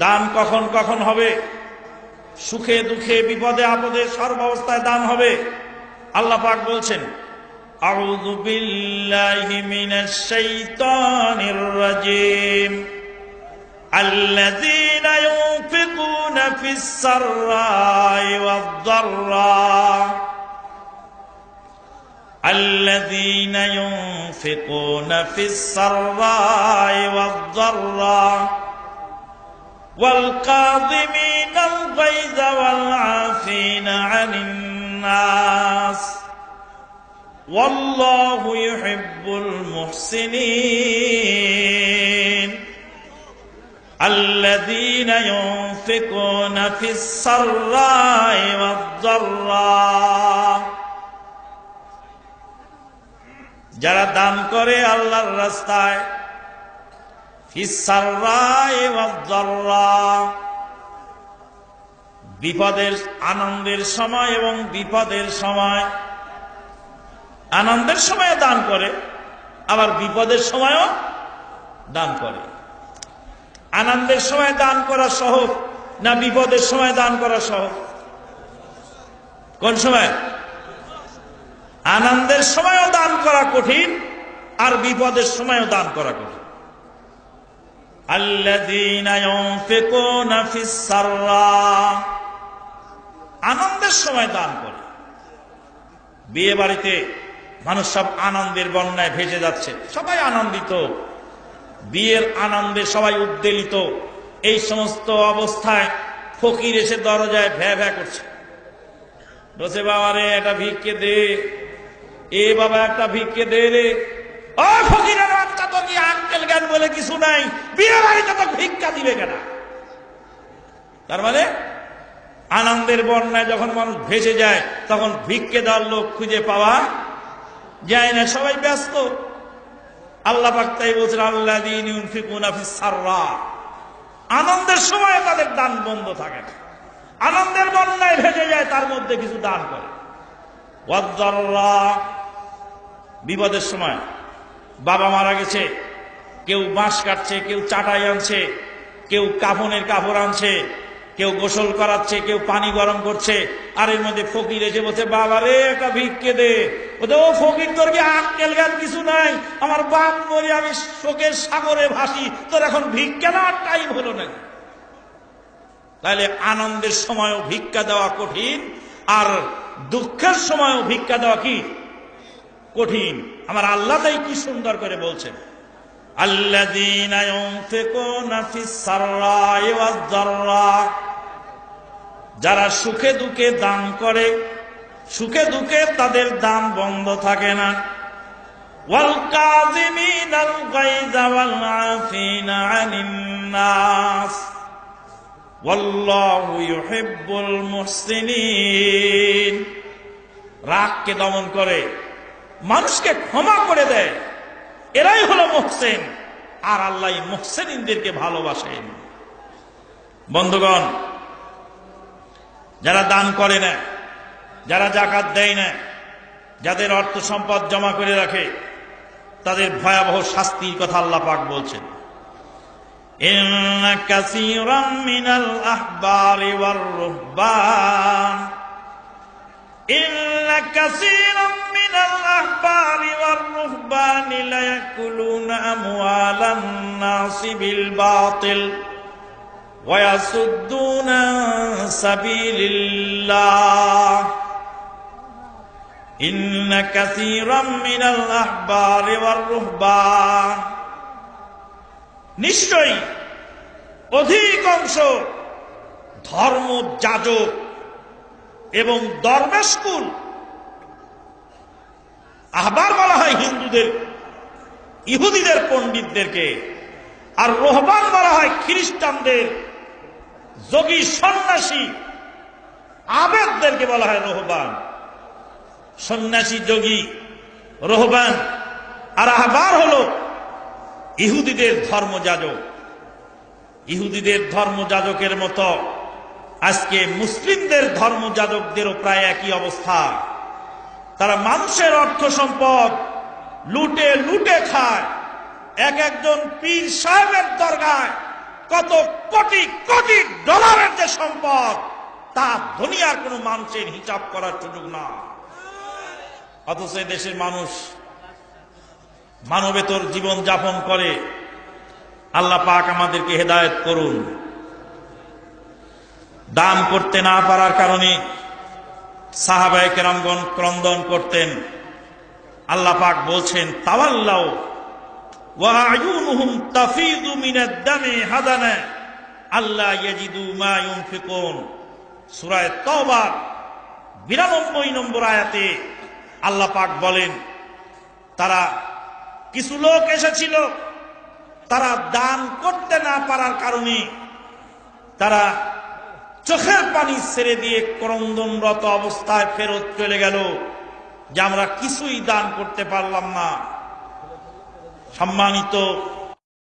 দান কখন কখন হবে? সুখে দুঃখে বিপদে আপদে সর্বাবস্থায় দান হবে। আল্লাহ পাক বলছেন, আউযু বিল্লাহি মিনাশ শাইতানির রাজীম, আল্লাযীনা ইউনফিকুনা ফিস সাররাই ওয়াদ দাররা, আল্লাযীনা ইউনফিকুনা ফিস সাররাই ওয়াদ দাররা والقاظمين الغيظ والعافين عن الناس والله يحب المحسنين الذين ينفقون في السراء والضراء যারা দান করে আল্লাহর রাস্তায়, বিপদের আনন্দের সময় এবং বিপদের সময়। আনন্দের সময় দান করে, আবার বিপদের সময়ও দান করে। আনন্দের সময় দান করা সহজ না বিপদের সময় দান করা সহজ? কোন সময়? আনন্দের সময়ও দান করা কঠিন, আর বিপদের সময়ও দান করা কঠিন। আল্লাযীনা ইউনফিকুনা ফিস সাররা, আনন্দের সময় দান করে। বিয়ে বাড়িতে মানুষ সব আনন্দের বন্যায় ভেসে যাচ্ছে, সবাই আনন্দিত, বিয়ের আনন্দে সবাই উদ্বেলিত। এই সমস্ত অবস্থায় ফকির এসে দরজায় ভ্যা ভ্যা করছে, বলছে, বাবা রে একটা ভিক্ষে দে, এ বাবা একটা ভিক্ষে দে রে। ও ফকিরের বাচ্চা, তো কি আঙ্কেল জ্ঞান বলে কিছু নাই? বিয়ে বাড়িতে তো ভিক্ষা দিবে কেন? তার মানে আনন্দের বন্যায় যখন মানুষ ভেসে যায়, তখন ভিক্ষে দেওয়ার লোক খুঁজে পাওয়া যায় না, সবাই ব্যস্ত। আল্লাহ পাক তাই বলছেন, আল্লাযীনা ইউনফিকুনা ফিস সাররা, আনন্দের সময় তাদের দান বন্ধ থাকে না, আনন্দের বন্যায় ভেসে যায়, তার মধ্যে কিছু দান করে। ওয়াদ দাররা, বিপদের সময়, বাবা মারা গেছে, কেউ বাঁশ কাটছে, কেউ চাটাই আনছে, কেউ কাফনের কাপড় আনছে, কেউ গোসল করাচ্ছে, কেউ পানি গরম করছে, আর এর মধ্যে ফকির এসে বলছে, বাবা রে একটা ভিক্ষে দে। বলতে, ও ফকির, তোর কি আক্কেল জ্ঞান কিছু নাই? আমার বাপ মরে আমি শোকের সাগরে ভাসি, তোর এখন ভিক্ষা দেওয়ার টাইম হলো নাকি? তাহলে আনন্দের সময়ও ভিক্ষা দেওয়া কঠিন, আর দুঃখের সময়ও ভিক্ষা দেওয়া কি কঠিন। আমার আল্লাহ তাই কি সুন্দর করে বলছেন, আল্লাযীনা ইউনফিকুনা ফিস সাররাই ওয়াদ দাররা, যারা সুখে দুঃখে দান করে, সুখে দুঃখে তাদের দান বন্ধ থাকে না। ওয়াল কাযিমিনাল গায়যা ওয়াল আফিনা আনিন নাস ওয়াল্লাহু ইউহিব্বুল মুহসিনিন, রাগকে দমন করে, মানুষকে ক্ষমা করে দেয়, এরাই হলো মুহসিন। আর আল্লাহ মুহসিনদেরকে ভালোবাসেন। বন্ধুগণ, যারা দান করে না, যারা যাকাত দেয় না, যাদের অর্থ সম্পদ জমা করে রাখে, তাদের ভয়াবহ শাস্তির কথা আল্লাহ পাক বলছেন। ইন্না কাসীরাম মিনাল আহবারি ওয়ার রুহবান, ইন্না কাসীরাম মিনাল আহবারি ওয়ার রুহবানি লা ইয়াকুলুনা আমওয়ালান নাসি বিল বাতিল ওয়া ইয়াসুদ্দুনা সাবিলিল্লাহ, ইন্না কাসীরাম মিনাল আহবারি ওয়ার রুহবান, নিশ্চয়ই অধিকাংশ ধর্মযাজক এবং দরবেশকুল, আহবার বলা হয় হিন্দুদের, ইহুদিদের পণ্ডিতদেরকে, আর রোহবান বলা হয় খ্রিস্টানদের যোগী সন্ন্যাসী আবেদদেরকে বলা হয় রোহবান। সন্ন্যাসী, যোগী, রোহবান আর আহবার হলো ইহুদিদের ধর্মযাজক। ইহুদিদের ধর্মযাজকের মতো আজকে মুসলিমদের ধর্মযাজকদেরও প্রায় একই অবস্থা। তারা মানুষের অর্থ সম্পদ লুটে লুটে খায়। এক একজন পীর সাহেবের দরগায় কত কোটি কোটি ডলারের যে সম্পদ, তা দুনিয়ার কোন মানুষের হিসাব করার সুযোগ না। অথচ দেশের মানুষ মানবেতর জীবন যাপন করে। আল্লাহ পাক আমাদেরকে হেদায়েত করুন। দান করতে না পারার কারণে সাহাবায়ে কেরামগণ ক্রন্দন করতেন। আল্লাহ পাক বলছেন, তাওয়াল্লাউ ওয়া আয়ুনুহুম তাফিদু মিনাদ দামি হাদানা আল্লা ইয়াজিদু মা ইউনফিকুন। সূরা তাওবা 92 নম্বর আয়াতে আল্লাহ পাক বলেন, তারা কিছু লোক এসেছিল, তারা দান করতে না পারার কারণে তারা চোখের পানি ছেড়ে দিয়ে ক্রন্দনরত অবস্থায় ফেরত চলে গেল যে আমরা কিছুই দান করতে পারলাম না। সম্মানিত